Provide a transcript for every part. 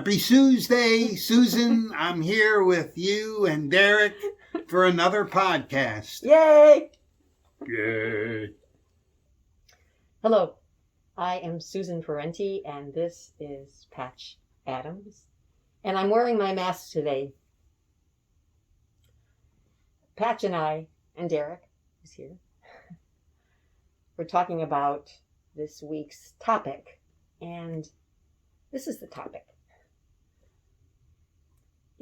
Happy Tuesday, Susan. I'm here with you and Derek for another podcast. Yay! Yay. Hello, I am Susan Parenti, and this is Patch Adams, and I'm wearing my mask today. Patch and I, and Derek is here, we're talking about this week's topic, and this is the topic.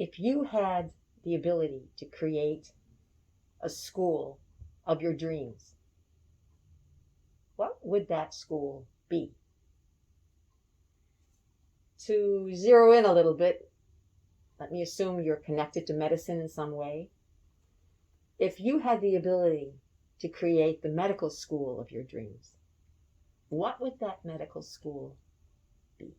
If you had the ability to create a school of your dreams, what would that school be? To zero in a little bit, let me assume you're connected to medicine in some way. If you had the ability to create the medical school of your dreams, what would that medical school be?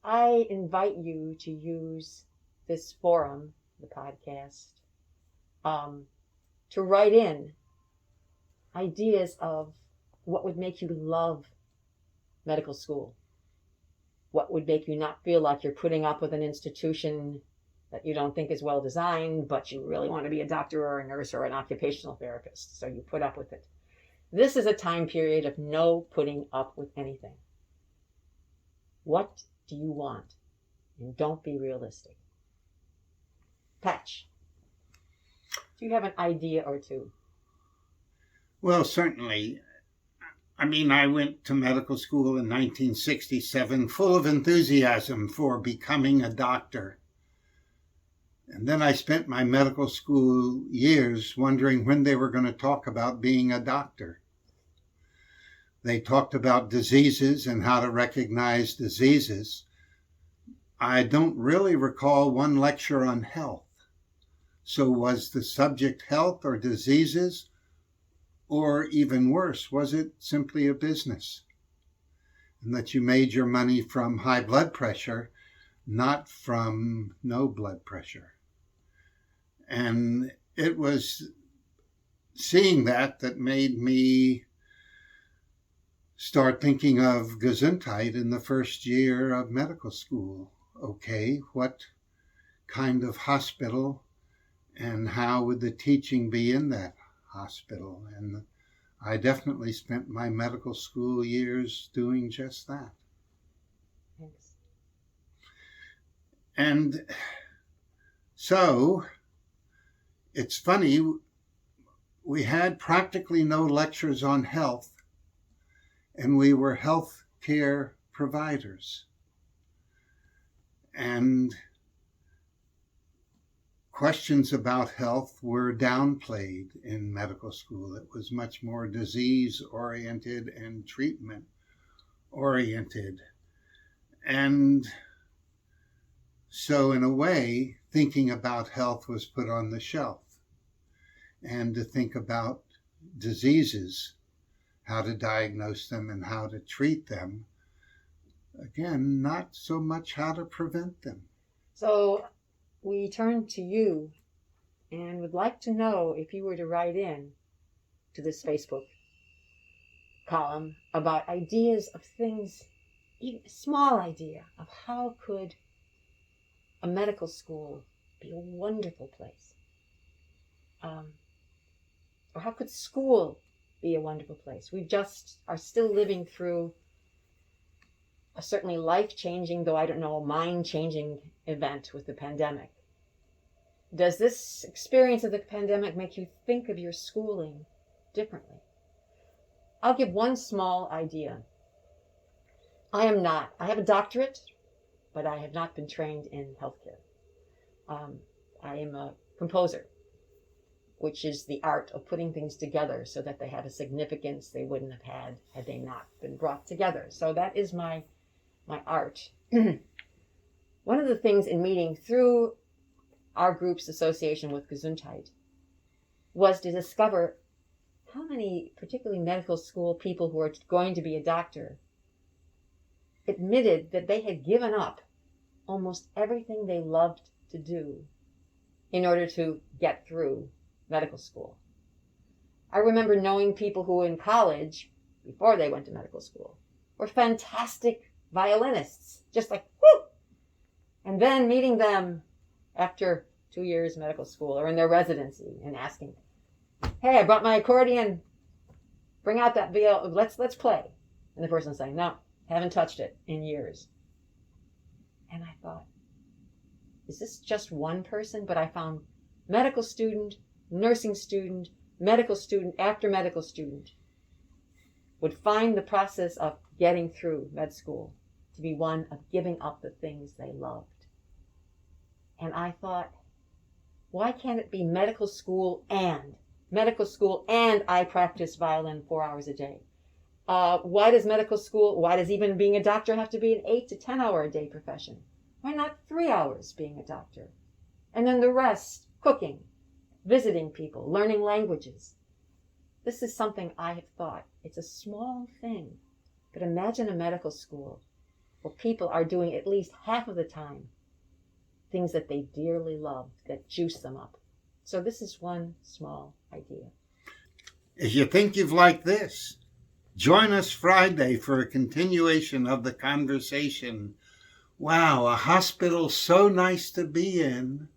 I invite you to use this forum, the podcast, to write in ideas of what would make you love medical school. What would make you not feel like you're putting up with an institution that you don't think is well designed, but you really want to be a doctor or a nurse or an occupational therapist, so you put up with it. This is a time period of no putting up with anything. What do you want? And don't be realistic. Patch, do you have an idea or two? Well, certainly. I went to medical school in 1967 full of enthusiasm for becoming a doctor. And then I spent my medical school years wondering when they were going to talk about being a doctor. They talked about diseases and how to recognize diseases. I don't really recall one lecture on health. So was the subject health or diseases? Or even worse, was it simply a business? And that you made your money from high blood pressure, not from no blood pressure. And it was seeing that made me start thinking of Gesundheit in the first year of medical school. Okay, what kind of hospital and how would the teaching be in that hospital? And I definitely spent my medical school years doing just that. Thanks. And so it's funny, we had practically no lectures on health, and we were health care providers. And questions about health were downplayed in medical school. It was much more disease-oriented and treatment-oriented. And so in a way, thinking about health was put on the shelf. And to think about diseases, how to diagnose them and how to treat them, again, not so much how to prevent them. So we turn to you and would like to know if you were to write in to this Facebook column about ideas of things, even a small idea of how could a medical school be a wonderful place? Or how could school be a wonderful place? We just are still living through a certainly life-changing, though I don't know, mind-changing event with the pandemic. Does this experience of the pandemic make you think of your schooling differently? I'll give one small idea. I have a doctorate, but I have not been trained in healthcare. I am a composer, which is the art of putting things together so that they have a significance they wouldn't have had they not been brought together. So that is my art. One of the things in meeting through our group's association with Gesundheit was to discover how many, particularly medical school people who are going to be a doctor, admitted that they had given up almost everything they loved to do in order to get through medical school. I remember knowing people who in college, before they went to medical school, were fantastic violinists, just like, whoo! And then meeting them after 2 years medical school or in their residency and asking, hey, I brought my accordion, bring out that viol, let's play. And the person saying, no, haven't touched it in years. And I thought, is this just one person? But I found medical student, nursing student, medical student after medical student would find the process of getting through med school to be one of giving up the things they loved. And I thought, why can't it be medical school and I practice violin 4 hours a day? Why does even being a doctor have to be an 8 to 10 hour a day profession? Why not 3 hours being a doctor? And then the rest, cooking, visiting people, learning languages. This is something I have thought. It's a small thing, but imagine a medical school where people are doing at least half of the time things that they dearly love, that juice them up. So this is one small idea. If you think you've liked this, join us Friday for a continuation of the conversation. Wow, a hospital so nice to be in.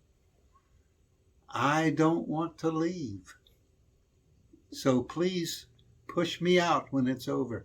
I don't want to leave. So please push me out when it's over.